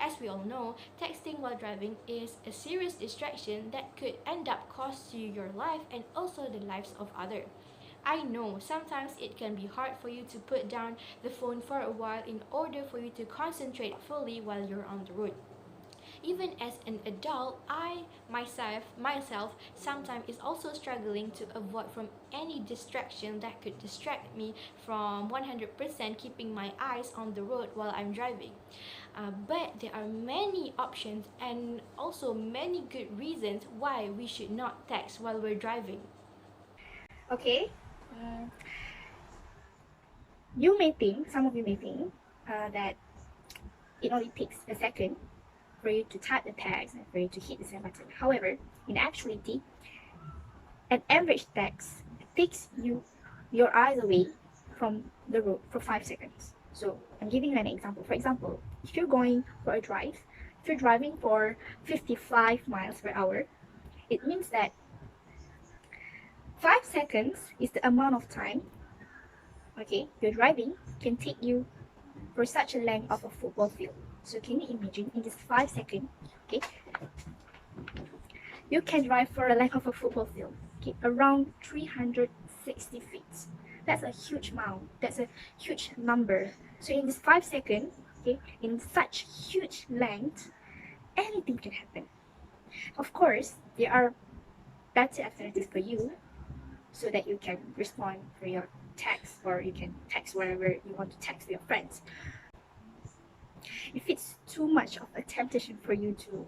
as we all know, texting while driving is a serious distraction that could end up cost you your life and also the lives of others. I know sometimes it can be hard for you to put down the phone for a while in order for you to concentrate fully while you're on the road. Even as an adult, I myself sometimes is also struggling to avoid from any distraction that could distract me from 100% keeping my eyes on the road while I'm driving. But there are many options and also many good reasons why we should not text while we're driving. Okay. Mm, some of you may think that it only takes a second for you to type the text and for you to hit the send button. However, in actuality, an average text takes your eyes away from the road for 5 seconds. So I'm giving you an example. For example, if you're going for a drive, if you're driving for 55 miles per hour, it means that 5 seconds is the amount of time, okay, your driving can take you for such a length of a football field. So can you imagine in this 5 seconds, okay, you can drive for a length of a football field, okay, around 360 feet. That's a huge amount. That's a huge number. So in this 5 seconds, okay, in such huge length, anything can happen. Of course, there are better alternatives for you so that you can respond for your text or you can text wherever you want to text to your friends. If it's too much of a temptation for you to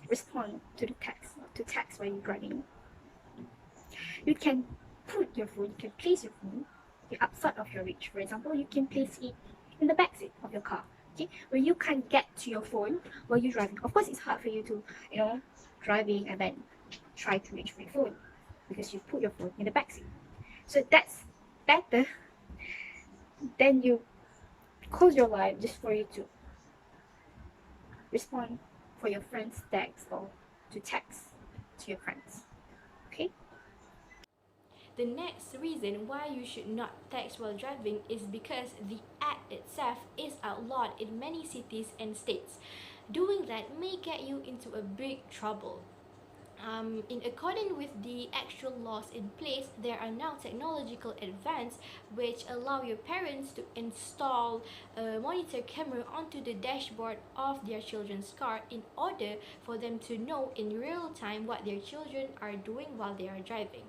respond to text while you're driving, you can put your phone, you can place your phone outside of your reach. For example, you can place it in the back seat of your car, okay, where you can't get to your phone while you're driving. Of course, it's hard for you to, driving and then try to reach for your phone because you put your phone in the back seat. So that's better than you close your life just for you to respond for your friend's text or to text to your friends. Okay? The next reason why you should not text while driving is because the act itself is outlawed in many cities and states. Doing that may get you into a big trouble. In accordance with the actual laws in place, there are now technological advances which allow your parents to install a monitor camera onto the dashboard of their children's car in order for them to know in real time what their children are doing while they are driving,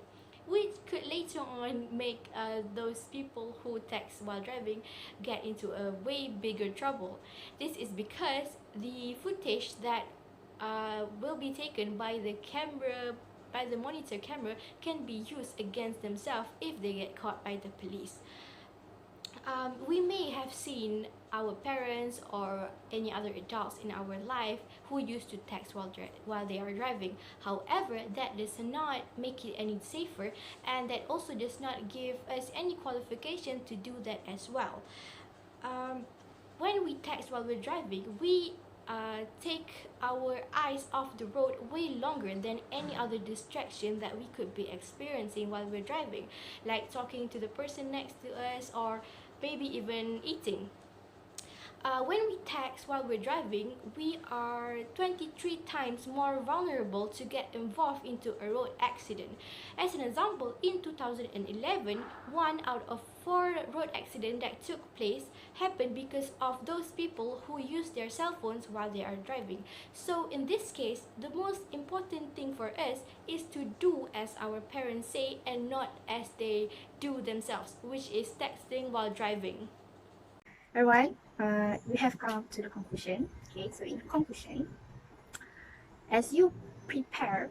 which could later on make those people who text while driving get into a way bigger trouble. This is because the footage that will be taken by the monitor camera can be used against themselves if they get caught by the police. We may have seen our parents or any other adults in our life who used to text while they are driving. However, that does not make it any safer, and that also does not give us any qualification to do that as well. Um, when we text while we're driving, we take our eyes off the road way longer than any other distraction that we could be experiencing while we're driving, like talking to the person next to us or maybe even eating. When we text while we're driving, we are 23 times more vulnerable to get involved into a road accident. As an example, in 2011, 1 out of 4 road accidents that took place happened because of those people who use their cell phones while they are driving. So in this case, the most important thing for us is to do as our parents say and not as they do themselves, which is texting while driving. Alright, we have come to the conclusion. Okay, so in conclusion, as you prepare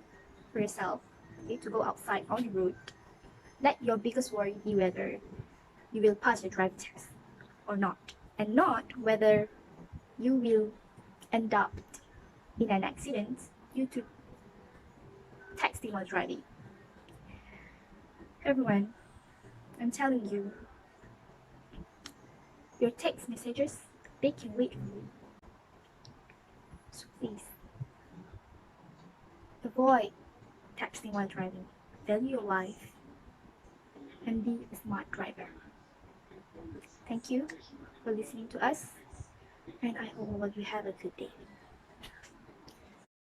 for yourself, okay, to go outside on the road, let your biggest worry be whether you will pass your drive test or not, and not whether you will end up in an accident due to texting while driving. Everyone, I'm telling you, your text messages, they can wait for you. So please, avoid texting while driving. Value your life and be a smart driver. Thank you for listening to us. and I hope all of you have a good day.